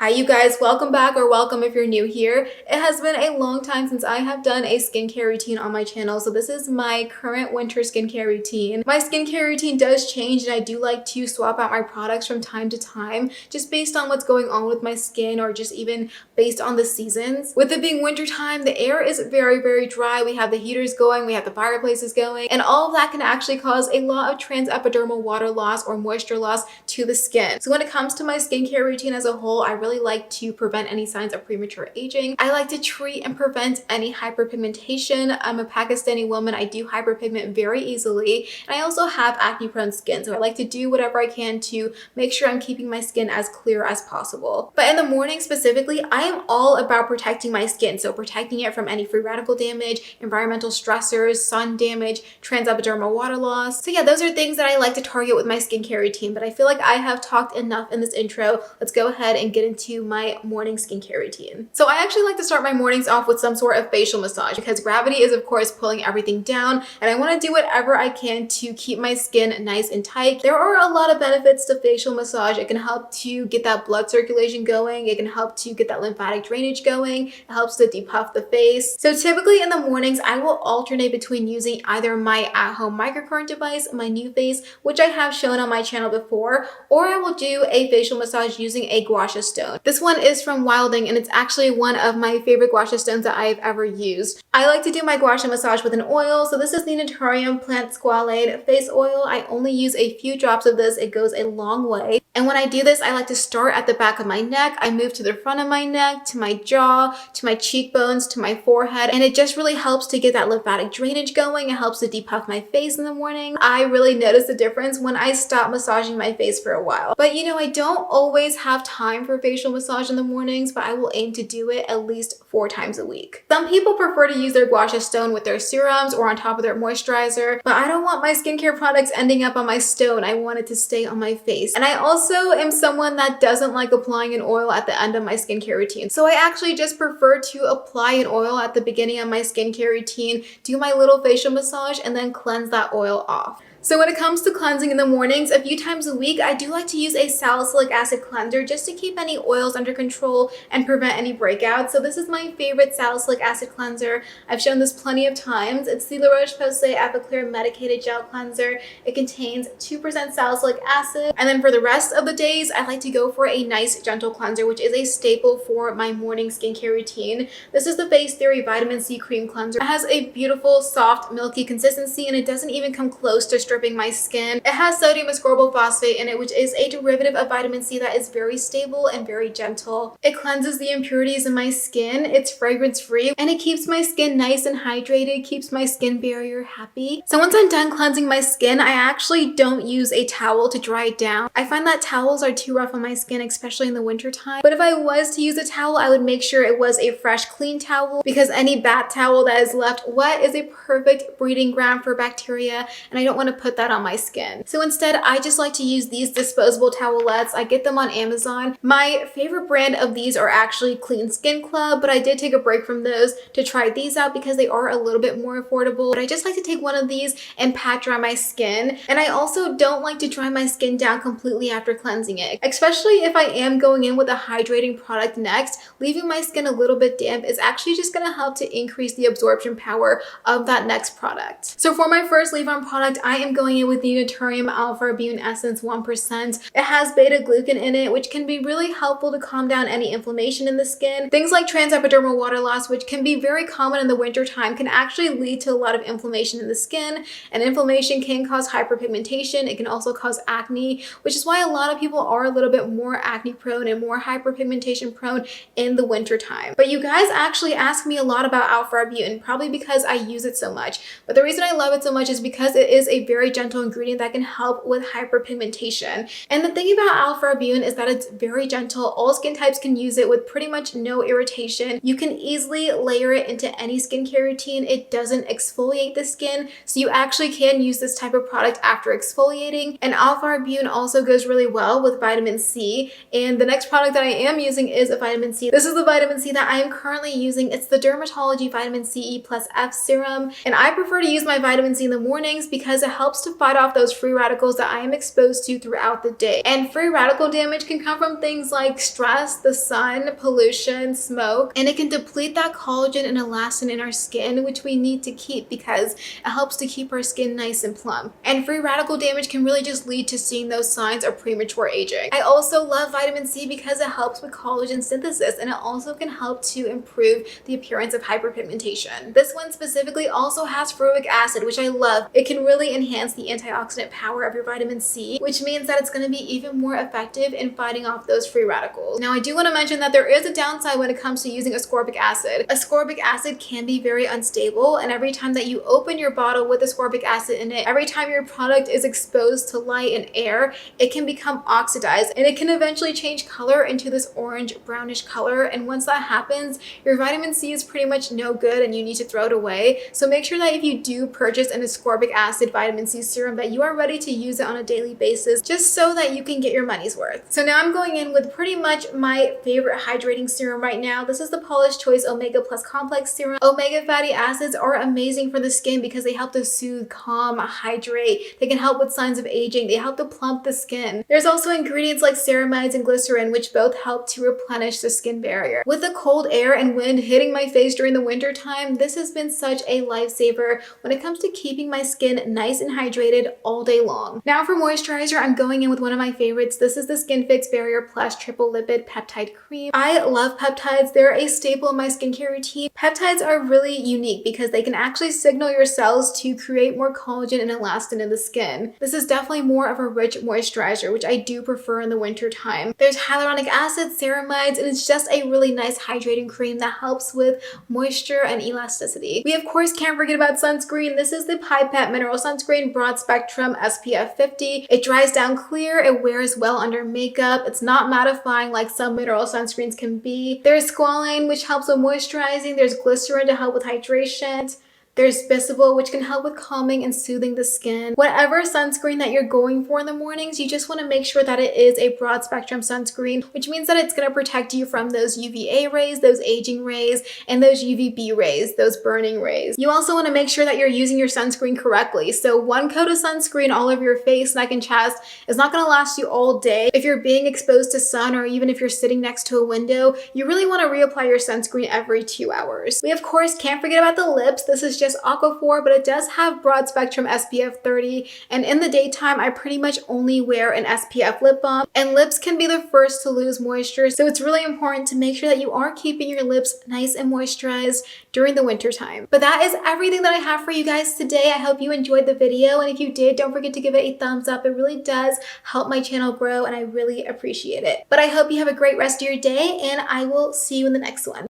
Hi you guys, welcome back or welcome if you're new here. It has been a long time since I have done a skincare routine on my channel, so this is my current winter skincare routine. My skincare routine does change and I do like to swap out my products from time to time just based on what's going on with my skin or just even based on the seasons. With it being winter time, the air is very dry. We have the heaters going, we have the fireplaces going, and all of that can actually cause a lot of transepidermal water loss or moisture loss to the skin. So when it comes to my skincare routine as a whole, I really like to prevent any signs of premature aging. I like to treat and prevent any hyperpigmentation. I'm a Pakistani woman. I do hyperpigment very easily. And I also have acne prone skin. So I like to do whatever I can to make sure I'm keeping my skin as clear as possible. But in the morning specifically, I am all about protecting my skin. So protecting it from any free radical damage, environmental stressors, sun damage, transepidermal water loss. So yeah, those are things that I like to target with my skincare routine. But I feel like I have talked enough in this intro. Let's go ahead and get into my morning skincare routine. So I actually like to start my mornings off with some sort of facial massage because gravity is of course pulling everything down, and I want to do whatever I can to keep my skin nice and tight. There are a lot of benefits to facial massage. It can help to get that blood circulation going. It can help to get that lymphatic drainage going. It helps to depuff the face. So typically in the mornings, I will alternate between using either my at-home microcurrent device, my new face, which I have shown on my channel before, or I will do a facial massage using a gua sha stone. This one is from Wilding and it's actually one of my favorite gua sha stones that I've ever used. I like to do my gua sha massage with an oil. So this is the Naturium Plant Squalane Face Oil. I only use a few drops of this. It goes a long way. And when I do this, I like to start at the back of my neck. I move to the front of my neck, to my jaw, to my cheekbones, to my forehead. And it just really helps to get that lymphatic drainage going. It helps to depuff my face in the morning. I really notice the difference when I stop massaging my face for a while. But you know, I don't always have time for facial massage in the mornings, but I will aim to do it at least 4 times a week. Some people prefer to use their gua sha stone with their serums or on top of their moisturizer, but I don't want my skincare products ending up on my stone. I want it to stay on my face. And I also am someone that doesn't like applying an oil at the end of my skincare routine. So I actually just prefer to apply an oil at the beginning of my skincare routine, do my little facial massage, and then cleanse that oil off. So when it comes to cleansing in the mornings, a few times a week, I do like to use a salicylic acid cleanser just to keep any oils under control and prevent any breakouts. So this is my favorite salicylic acid cleanser. I've shown this plenty of times. It's the La Roche-Posay Epiclear Medicated Gel Cleanser. It contains 2% salicylic acid. And then for the rest of the days, I like to go for a nice gentle cleanser, which is a staple for my morning skincare routine. This is the Face Theory Vitamin C Cream Cleanser. It has a beautiful, soft, milky consistency, and it doesn't even come close to stripping my skin. It has sodium ascorbyl phosphate in it, which is a derivative of vitamin C that is very stable and very gentle. It cleanses the impurities in my skin. It's fragrance free and it keeps my skin nice and hydrated, keeps my skin barrier happy. So once I'm done cleansing my skin, I actually don't use a towel to dry it down. I find that towels are too rough on my skin, especially in the winter time. But if I was to use a towel, I would make sure it was a fresh, clean towel, because any bath towel that is left wet is a perfect breeding ground for bacteria, and I don't want to put that on my skin. So instead, I just like to use these disposable towelettes. I get them on Amazon. My favorite brand of these are actually Clean Skin Club, but I did take a break from those to try these out because they are a little bit more affordable. But I just like to take one of these and pat dry my skin. And I also don't like to dry my skin down completely after cleansing it, especially if I am going in with a hydrating product next. Leaving my skin a little bit damp is actually just going to help to increase the absorption power of that next product. So for my first leave-on product, I am going in with the Naturium Alpha-Arbutin Essence 1%. It has beta-glucan in it, which can be really helpful to calm down any inflammation in the skin. Things like transepidermal water loss, which can be very common in the winter time, can actually lead to a lot of inflammation in the skin, and inflammation can cause hyperpigmentation. It can also cause acne, which is why a lot of people are a little bit more acne prone and more hyperpigmentation prone in the winter time. But you guys actually ask me a lot about Alpha-Arbutin, probably because I use it so much. But the reason I love it so much is because it is a very gentle ingredient that can help with hyperpigmentation. And the thing about Alpha-Arbutin is that it's very gentle. All skin types can use it with pretty much no irritation. You can easily layer it into any skincare routine. It doesn't exfoliate the skin, so you actually can use this type of product after exfoliating. And Alpha-Arbutin also goes really well with vitamin C. And the next product that I am using is a vitamin C. This is the vitamin C that I am currently using. It's the Dermatology Vitamin C E plus F Serum. And I prefer to use my vitamin C in the mornings because it helps helps to fight off those free radicals that I am exposed to throughout the day. And free radical damage can come from things like stress, the sun, pollution, smoke, and it can deplete that collagen and elastin in our skin, which we need to keep because it helps to keep our skin nice and plump. And free radical damage can really just lead to seeing those signs of premature aging. I also love vitamin C because it helps with collagen synthesis, and it also can help to improve the appearance of hyperpigmentation. This one specifically also has ferulic acid, which I love. It can really enhance the antioxidant power of your vitamin C, which means that it's going to be even more effective in fighting off those free radicals. Now, I do want to mention that there is a downside when it comes to using ascorbic acid. Ascorbic acid can be very unstable, and every time that you open your bottle with ascorbic acid in it, every time your product is exposed to light and air, it can become oxidized, and it can eventually change color into this orange brownish color. And once that happens, your vitamin C is pretty much no good and you need to throw it away. So make sure that if you do purchase an ascorbic acid vitamin C serum, that you are ready to use it on a daily basis, just so that you can get your money's worth. So now I'm going in with pretty much my favorite hydrating serum right now. This is the Paula's Choice Omega Plus Complex Serum. Omega fatty acids are amazing for the skin because they help to soothe, calm, hydrate. They can help with signs of aging. They help to plump the skin. There's also ingredients like ceramides and glycerin, which both help to replenish the skin barrier. With the cold air and wind hitting my face during the winter time, this has been such a lifesaver when it comes to keeping my skin nice and hydrated all day long. Now for moisturizer, I'm going in with one of my favorites. This is the Skin Fix Barrier Plus Triple Lipid Peptide Cream. I love peptides. They're a staple in my skincare routine. Peptides are really unique because they can actually signal your cells to create more collagen and elastin in the skin. This is definitely more of a rich moisturizer, which I do prefer in the winter time. There's hyaluronic acid, ceramides, and it's just a really nice hydrating cream that helps with moisture and elasticity. We of course can't forget about sunscreen. This is the Pipette Mineral Sunscreen Broad Spectrum SPF 50. It dries down clear, it wears well under makeup, it's not mattifying like some mineral sunscreens can be. There's squalane, which helps with moisturizing. There's glycerin to help with hydration. There's Bissable, which can help with calming and soothing the skin. Whatever sunscreen that you're going for in the mornings, you just want to make sure that it is a broad spectrum sunscreen, which means that it's going to protect you from those UVA rays, those aging rays, and those UVB rays, those burning rays. You also want to make sure that you're using your sunscreen correctly. So one coat of sunscreen all over your face, neck, and chest is not going to last you all day. If you're being exposed to sun, or even if you're sitting next to a window, you really want to reapply your sunscreen every 2 hours. We of course can't forget about the lips. This is just Aquaphor, but it does have broad spectrum SPF 30, and in the daytime I pretty much only wear an SPF lip balm, and lips can be the first to lose moisture, so it's really important to make sure that you are keeping your lips nice and moisturized during the winter time. But that is everything that I have for you guys today. I hope you enjoyed the video, and if you did, don't forget to give it a thumbs up. It really does help my channel grow and I really appreciate it. But I hope you have a great rest of your day, and I will see you in the next one.